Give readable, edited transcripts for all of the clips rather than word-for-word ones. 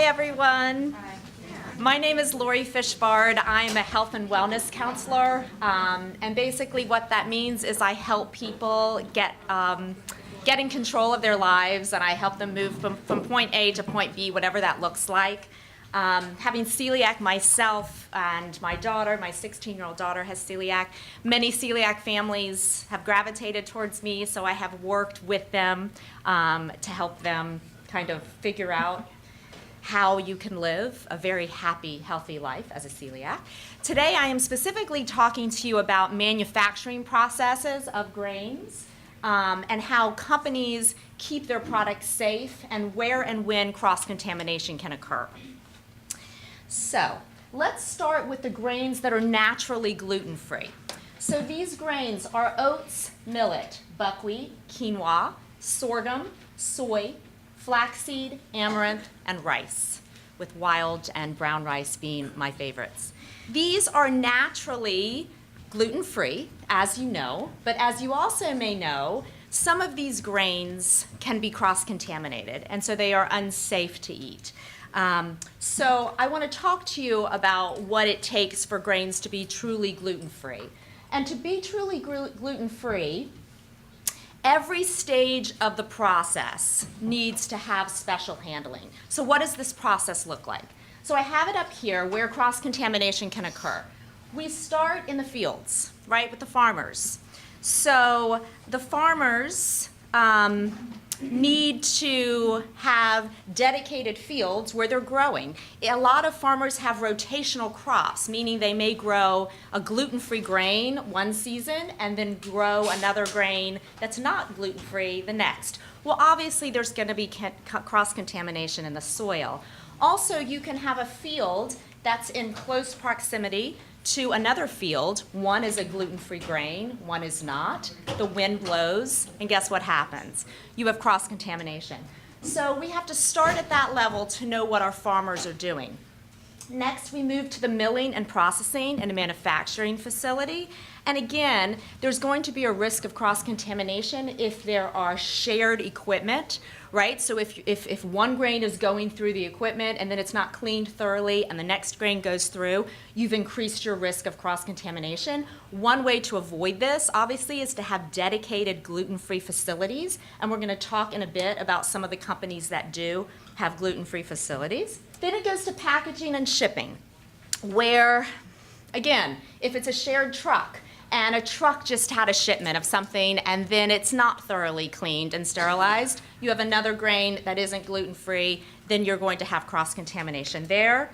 everyone. Hi. My name is Lori Fishbard. I'm a health and wellness counselor, and basically what that means is I help people get in control of their lives, and I help them move from point A to point B, whatever that looks like. Having celiac myself and my daughter, my 16-year-old daughter has celiac. Many celiac families have gravitated towards me, so I have worked with them to help them kind of figure out how you can live a very happy, healthy life as a celiac. Today I am specifically talking to you about manufacturing processes of grains and how companies keep their products safe and where and when cross-contamination can occur. So let's start with the grains that are naturally gluten-free. So these grains are oats, millet, buckwheat, quinoa, sorghum, soy, flaxseed, amaranth, and rice, with wild and brown rice being my favorites. These are naturally gluten-free, as you know, but as you also may know, some of these grains can be cross-contaminated, and so they are unsafe to eat. So I want to talk to you about what it takes for grains to be truly gluten-free. And to be truly gluten-free, every stage of the process needs to have special handling. So what does this process look like? So I have it up here where cross-contamination can occur. We start in the fields, right, with the farmers. So the farmers need to have dedicated fields where they're growing. A lot of farmers have rotational crops, meaning they may grow a gluten-free grain one season and then grow another grain that's not gluten-free the next. Well, obviously there's going to be cross-contamination in the soil. Also, you can have a field that's in close proximity to another field. One is a gluten-free grain, one is not. The wind blows, and guess what happens? You have cross-contamination. So we have to start at that level to know what our farmers are doing. Next, we move to the milling and processing in a manufacturing facility. And again, there's going to be a risk of cross-contamination if there are shared equipment, right? So if one grain is going through the equipment and then it's not cleaned thoroughly and the next grain goes through, you've increased your risk of cross-contamination. One way to avoid this, obviously, is to have dedicated gluten-free facilities. And we're going to talk in a bit about some of the companies that do have gluten-free facilities. Then it goes to packaging and shipping, where, again, if it's a shared truck, and a truck just had a shipment of something and then it's not thoroughly cleaned and sterilized, you have another grain that isn't gluten-free, then you're going to have cross-contamination there.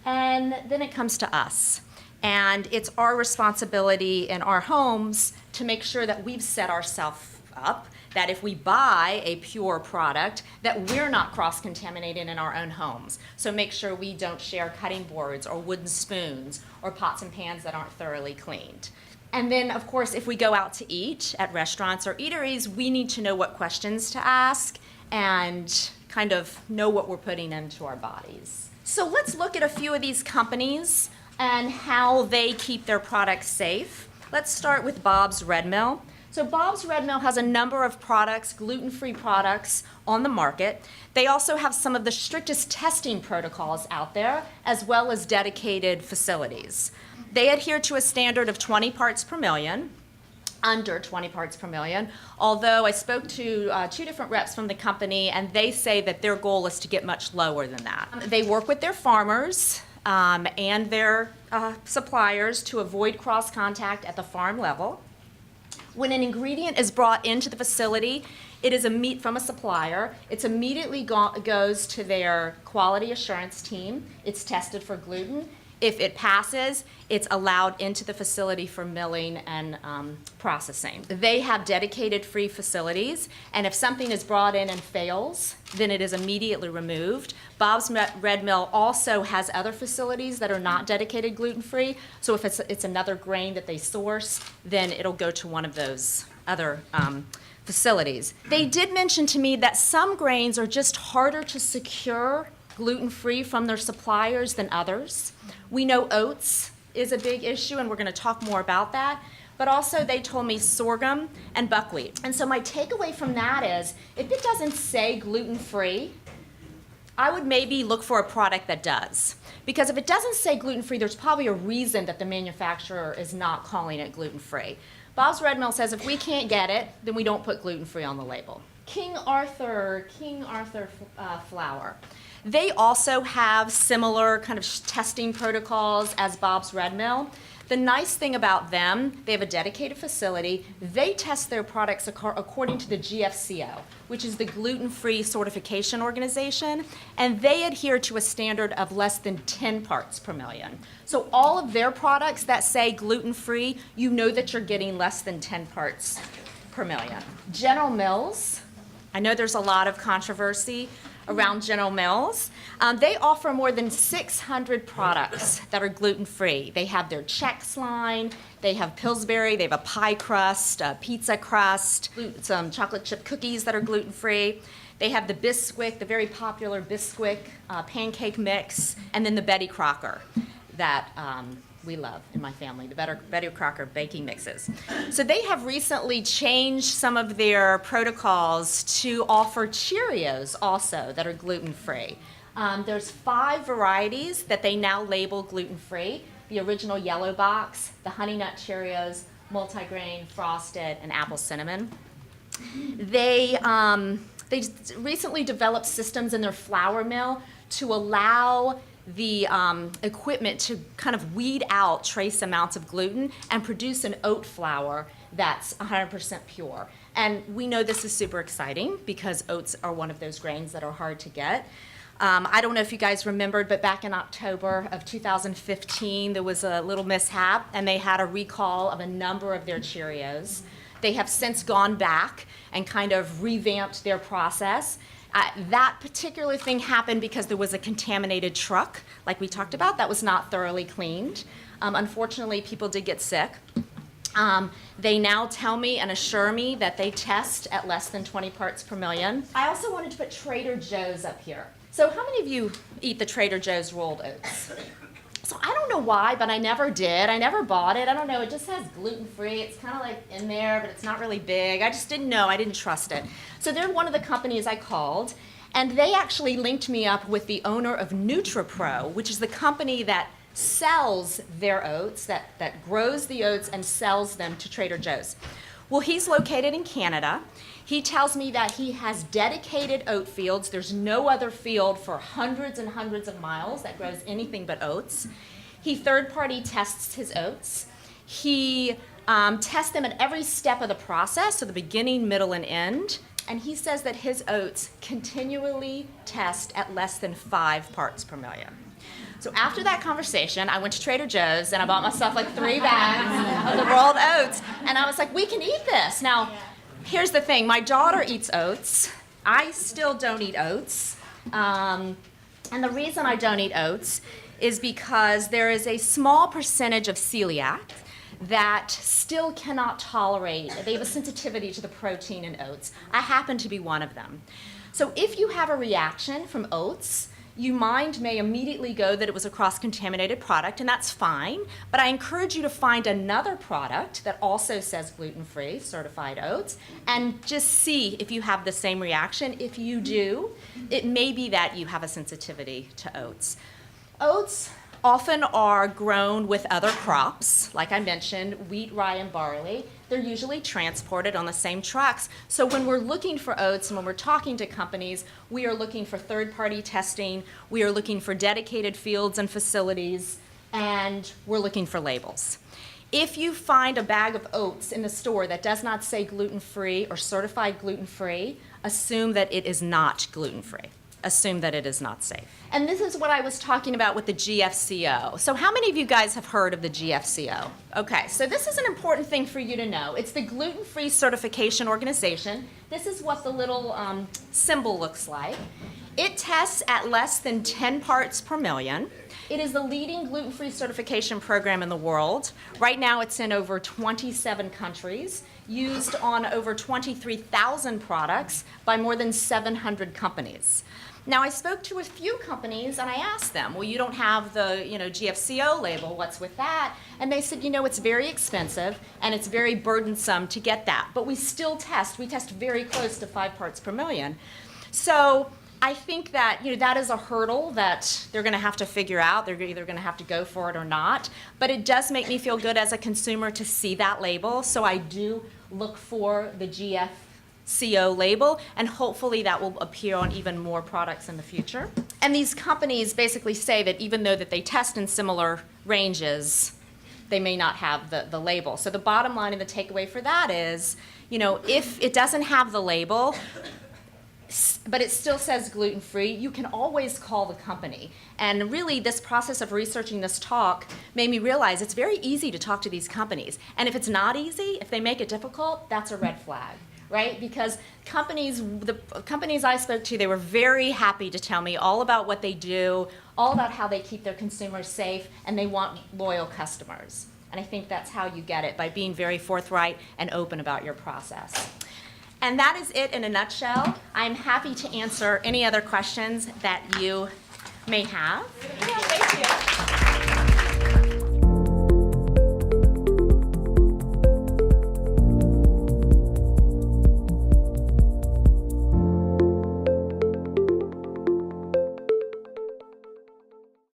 And then it comes to us. And it's our responsibility in our homes to make sure that we've set ourselves up, that if we buy a pure product, that we're not cross-contaminated in our own homes. So make sure we don't share cutting boards or wooden spoons or pots and pans that aren't thoroughly cleaned. And then, of course, if we go out to eat at restaurants or eateries, we need to know what questions to ask and kind of know what we're putting into our bodies. So let's look at a few of these companies and how they keep their products safe. Let's start with Bob's Red Mill. So Bob's Red Mill has a number of products, gluten-free products, on the market. They also have some of the strictest testing protocols out there, as well as dedicated facilities. They adhere to a standard of 20 parts per million, under 20 parts per million, although I spoke to two different reps from the company, and they say that their goal is to get much lower than that. They work with their farmers and their suppliers to avoid cross-contact at the farm level. When an ingredient is brought into the facility, it is from a supplier. It immediately goes to their quality assurance team. It's tested for gluten. If it passes, it's allowed into the facility for milling and processing. They have dedicated free facilities, and if something is brought in and fails, then it is immediately removed. Bob's Red Mill also has other facilities that are not dedicated gluten-free, so if it's another grain that they source, then it'll go to one of those other facilities. They did mention to me that some grains are just harder to secure gluten-free from their suppliers than others. We know oats is a big issue, and we're going to talk more about that. But also they told me sorghum and buckwheat. And so my takeaway from that is, if it doesn't say gluten-free, I would maybe look for a product that does. Because if it doesn't say gluten-free, there's probably a reason that the manufacturer is not calling it gluten-free. Bob's Red Mill says if we can't get it, then we don't put gluten-free on the label. King Arthur flour. They also have similar kind of testing protocols as Bob's Red Mill. The nice thing about them, they have a dedicated facility. They test their products according to the GFCO, which is the Gluten-Free Certification Organization, and they adhere to a standard of less than 10 parts per million. So all of their products that say gluten-free, you know that you're getting less than 10 parts per million. General Mills, I know there's a lot of controversy around General Mills. They offer more than 600 products that are gluten-free. They have their Chex line, they have Pillsbury, they have a pie crust, a pizza crust, some chocolate chip cookies that are gluten-free. They have the Bisquick, the very popular Bisquick pancake mix, and then the Betty Crocker that we love in my family, the Betty Crocker baking mixes. So they have recently changed some of their protocols to offer Cheerios also that are gluten-free. There's 5 varieties that they now label gluten-free: the original yellow box, the Honey Nut Cheerios, multigrain, frosted, and apple cinnamon. They recently developed systems in their flour mill to allow the equipment to kind of weed out trace amounts of gluten and produce an oat flour that's 100% pure. And we know this is super exciting because oats are one of those grains that are hard to get. I don't know if you guys remembered, but back in October of 2015, there was a little mishap, and they had a recall of a number of their Cheerios. They have since gone back and kind of revamped their process. That particular thing happened because there was a contaminated truck, like we talked about, that was not thoroughly cleaned. Unfortunately, people did get sick. They now tell me and assure me that they test at less than 20 parts per million. I also wanted to put Trader Joe's up here. So how many of you eat the Trader Joe's rolled oats? So I don't know why, but I never did. I never bought it. I don't know. It just says gluten-free. It's kind of like in there, but it's not really big. I just didn't know. I didn't trust it. So they're one of the companies I called, and they actually linked me up with the owner of NutriPro, which is the company that sells their oats, that grows the oats and sells them to Trader Joe's. Well, he's located in Canada. He tells me that he has dedicated oat fields. There's no other field for hundreds and hundreds of miles that grows anything but oats. He third-party tests his oats. He tests them at every step of the process, so the beginning, middle, and end. And he says that his oats continually test at less than 5 parts per million. So after that conversation, I went to Trader Joe's and I bought myself like 3 bags of the rolled oats. And I was like, we can eat this. Now, here's the thing. My daughter eats oats. I still don't eat oats. And the reason I don't eat oats is because there is a small percentage of celiac that still cannot tolerate, they have a sensitivity to the protein in oats. I happen to be one of them. So if you have a reaction from oats, your mind may immediately go that it was a cross-contaminated product, and that's fine, but I encourage you to find another product that also says gluten-free, certified oats, and just see if you have the same reaction. If you do, it may be that you have a sensitivity to oats. Oats often are grown with other crops, like I mentioned, wheat, rye, and barley. They're usually transported on the same trucks. So when we're looking for oats and when we're talking to companies, we are looking for third-party testing, we are looking for dedicated fields and facilities, and we're looking for labels. If you find a bag of oats in the store that does not say gluten-free or certified gluten-free, assume that it is not gluten-free. Assume that it is not safe. And this is what I was talking about with the GFCO. So how many of you guys have heard of the GFCO? Okay, so this is an important thing for you to know. It's the Gluten-Free Certification Organization. This is what the little symbol looks like. It tests at less than 10 parts per million. It is the leading gluten-free certification program in the world. Right now it's in over 27 countries, used on over 23,000 products by more than 700 companies. Now, I spoke to a few companies and I asked them, well, you don't have the GFCO label, what's with that? And they said, it's very expensive and it's very burdensome to get that, but we still test. We test very close to 5 parts per million. So I think that, that is a hurdle that they're going to have to figure out. They're either going to have to go for it or not. But it does make me feel good as a consumer to see that label. So I do look for the GFCO label, and hopefully that will appear on even more products in the future. And these companies basically say that even though that they test in similar ranges, they may not have the label. So the bottom line and the takeaway for that is, if it doesn't have the label, but it still says gluten-free, you can always call the company. And really, this process of researching this talk made me realize it's very easy to talk to these companies. And if it's not easy, if they make it difficult, that's a red flag, right? Because the companies I spoke to, they were very happy to tell me all about what they do, all about how they keep their consumers safe, and they want loyal customers. And I think that's how you get it, by being very forthright and open about your process. And that is it in a nutshell. I'm happy to answer any other questions that you may have. Yeah, thank you.